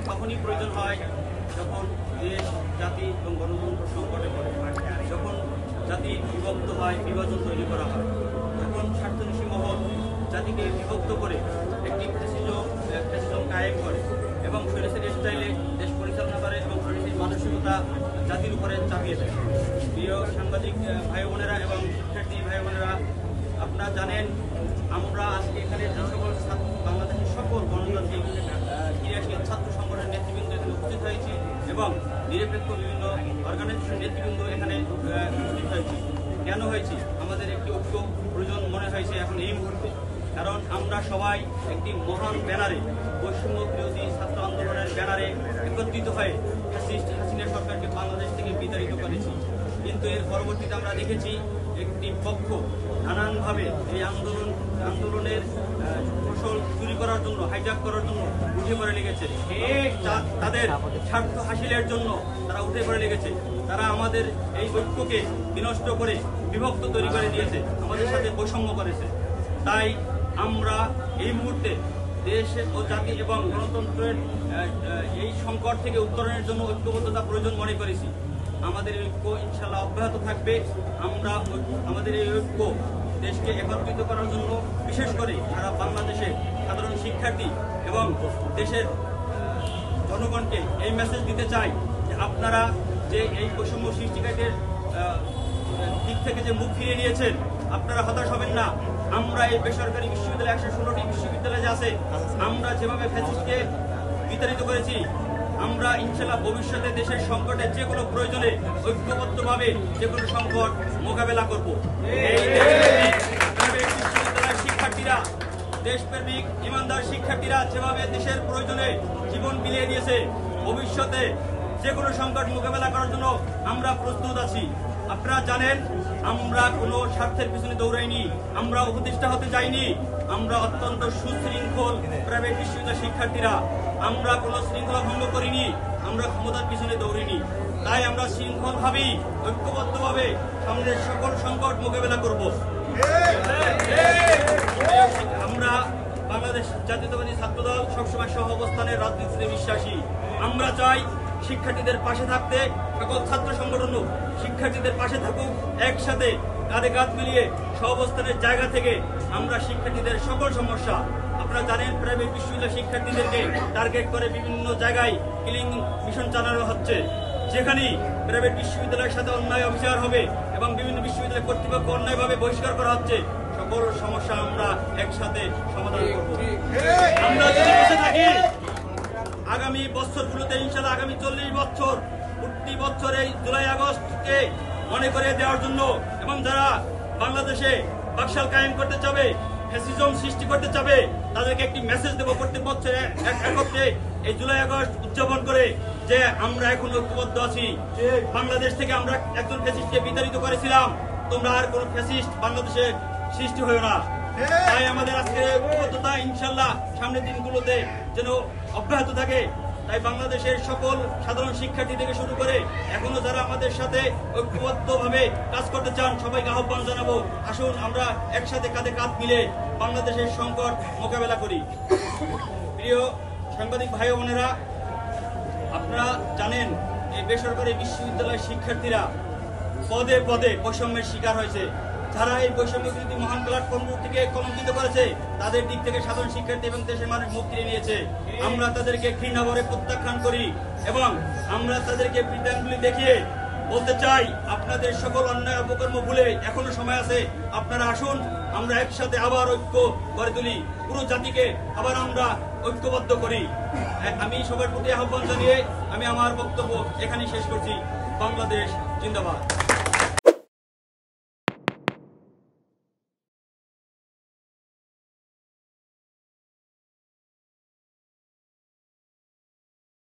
তখনই প্রয়োজন হয় যখন দেশ জাতি এবং গণতন্ত্র সংকটে পড়ে, যখন জাতি বিভক্ত হয়, বিভাজন তৈরি করা হয়, যখন স্বার্থনীতি মহল জাতিকে বিভক্ত করে একটি ফ্যাসিজম কায়েম করে এবং স্বৈরাচারী স্টাইলে দেশ পরিচালনা করে এবং স্বৈরাচারী মানসিকতা জাতির উপরে চাপিয়ে দেয়। প্রিয় সাংবাদিক ভাই বোনেরা এবং শিক্ষার্থী ভাই বোনেরা, আপনারা জানেন আমরা আজকে এখানে যে সকল বাংলাদেশের সকল গণতান্ত্রিক ক্রিয়াশীল ছাত্র সংগঠনের নেতৃবৃন্দ এখানে উপস্থিত হয়েছি এবং নিরপেক্ষ বিভিন্ন অর্গানাইজেশন নেতৃবৃন্দ এখানে উপস্থিত হয়েছি। কেন হয়েছি? আমাদের একটি ঐক্য প্রয়োজন মনে হয়েছে এখন এই মুহূর্তে, কারণ আমরা সবাই একটি মহান ব্যানারে, বৈষম্য বিরোধী ছাত্র আন্দোলনের ব্যানারে একত্রিত হয়ে ফ্যাসিস্ট হাসিনা সরকারকে বাংলাদেশ থেকে বিতাড়িত করেছি। কিন্তু এর পরবর্তীতে আমরা দেখেছি একটি পক্ষ নানানভাবে এই আন্দোলনের ফসল চুরি করার জন্য, হাইজ্যাক করার জন্য উঠে পড়ে লেগেছে। তাদের স্বার্থ হাসিলের জন্য তারা উঠে পড়ে লেগেছে। তারা আমাদের এই ঐক্যকে বিনষ্ট করে বিভক্ত তৈরি করে দিয়েছে, আমাদের সাথে বৈষম্য করেছে। তাই আমরা এই মুহূর্তে দেশ ও জাতি এবং গণতন্ত্রের এই সংকট থেকে উত্তরণের জন্য ঐক্যবদ্ধতা প্রয়োজন মনে করেছি। আমাদের ঐক্য ইনশাল্লাহ অব্যাহত থাকবে। আমরা আমাদের এই ঐক্য দেশকে একত্রিত করার জন্য, বিশেষ করে সারা বাংলাদেশে সাধারণ শিক্ষার্থী এবং দেশের জনগণকে এই মেসেজ দিতে চাই যে আপনারা যে এই বৈষম্য সৃষ্টিকারীদের দিক থেকে যে মুখ ফিরিয়ে নিয়েছেন, আপনারা হতাশ হবেন না। আমরা এই বেসরকারি বিশ্ববিদ্যালয় 116টি বিশ্ববিদ্যালয় যে আছে, আমরা যেভাবে ফ্যাসিস্টকে বিতাড়িত করেছি, আমরা ইনশাল্লাহ ভবিষ্যতে দেশের সংকটে যে কোনো প্রয়োজনে ঐক্যবদ্ধভাবে যে কোনো সংকট মোকাবেলা করব। বিশ্ববিদ্যালয়ের শিক্ষার্থীরা, দেশপ্রেমিক ইমানদার শিক্ষার্থীরা যেভাবে দেশের প্রয়োজনে জীবন বিলিয়ে দিয়েছে, ভবিষ্যতে যে কোনো সংকট মোকাবেলা করার জন্য আমরা প্রস্তুত আছি। আপনারা জানেন আমরা কোনো স্বার্থের পিছনে দৌড়াইনি, আমরা উপদেষ্টা হতে যাইনি। আমরা অত্যন্ত সুশৃঙ্খল প্রাইভেট বিশ্ববিদ্যালয়ের শিক্ষার্থীরা, আমরা কোনো শৃঙ্খলা ভঙ্গ করিনি, আমরা ক্ষমতার পিছনে দৌড়িনি। তাই আমরা শৃঙ্খলভাবেই ঐক্যবদ্ধভাবে সামনের সকল সংকট মোকাবেলা করব। আমরা বাংলাদেশ জাতীয়তাবাদী ছাত্রদল সবসময় সহ অবস্থানের রাজনীতিতে বিশ্বাসী। আমরা চাই শিক্ষার্থীদের পাশে থাকতে, সকল ছাত্র সংগঠন শিক্ষার্থীদের পাশে থাকুক, একসাথে কাঁধে কাঁধ মিলিয়ে সহাবস্থানের জায়গা থেকে আমরা শিক্ষার্থীদের সকল সমস্যা, আপনারা জানেন প্রাইভেট বিশ্ববিদ্যালয় শিক্ষার্থীদেরকে টার্গেট করে বিভিন্ন জায়গায় কিলিং মিশন চালানো হচ্ছে। যেখানেই প্রাইভেট বিশ্ববিদ্যালয়ের সাথে অন্যায় অবিচার হবে এবং বিভিন্ন বিশ্ববিদ্যালয় কর্তৃপক্ষ অন্যায়ভাবে বহিষ্কার করা হচ্ছে, সকল সমস্যা আমরা একসাথে সমাধান করব। আমরা যদি বসে থাকি আগামী বছরগুলোতে ইনশাআল্লাহ আগামী 40 বছর প্রতি বছর এই জুলাই আগস্টকে মনে করে দেওয়ার জন্য এবং যারা বাংলাদেশে বাকশাল কায়েম করতে চাবে, ফ্যাসিজম সৃষ্টি করতে চাবে, তাদেরকে একটি মেসেজ দেবো প্রত্যেক বছরে একত্রে এই জুলাই আগস্ট উদযাপন করে যে আমরা এখন ঐক্যবদ্ধ আছি। বাংলাদেশ থেকে আমরা একজন ফ্যাসিস্টকে বিতাড়িত করেছিলাম, তোমরা আর কোন ফ্যাসিস্ট বাংলাদেশে সৃষ্টি হয়ে না। তাই আমাদের আজকের ঐক্যবদ্ধতা ইনশাল্লাহ সামনের দিনগুলোতে যেন অব্যাহত থাকে। তাই বাংলাদেশের সকল সাধারণ শিক্ষার্থী থেকে শুরু করে এখনো যারা আমাদের সাথে ঐক্যবদ্ধভাবে কাজ করতে চান, সবাইকে আহ্বান জানাবো, আসুন আমরা একসাথে কাঁধে কাঁধ মিলে বাংলাদেশের সংকট মোকাবেলা করি। প্রিয় সাংবাদিক ভাই বোনেরা, আপনারা জানেন এই বেসরকারি বিশ্ববিদ্যালয়ের শিক্ষার্থীরা পদে পদে বৈষম্যের শিকার হয়েছে। যারা এই বৈষম্য বিরোধী মহান প্ল্যাটফর্ম থেকে কলঙ্কিত করেছে, তাদের দিক থেকে সাধারণ শিক্ষার্থী এবং দেশের মানুষ মুখ ফিরিয়ে নিয়েছে। আমরা তাদেরকে ঘৃণাভরে প্রত্যাখ্যান করি এবং আমরা তাদেরকে বিদ্যাঙ্গুলি দেখিয়ে বলতে চাই, আপনাদের সকল অন্যায় অপকর্ম ভুলে এখনো সময় আছে, আপনারা আসুন আমরা একসাথে আবার ঐক্য গড়ে তুলি, পুরো জাতিকে আবার আমরা ঐক্যবদ্ধ করি। আমি সবার প্রতি আহ্বান জানিয়ে আমি আমার বক্তব্য এখানেই শেষ করছি। বাংলাদেশ জিন্দাবাদ।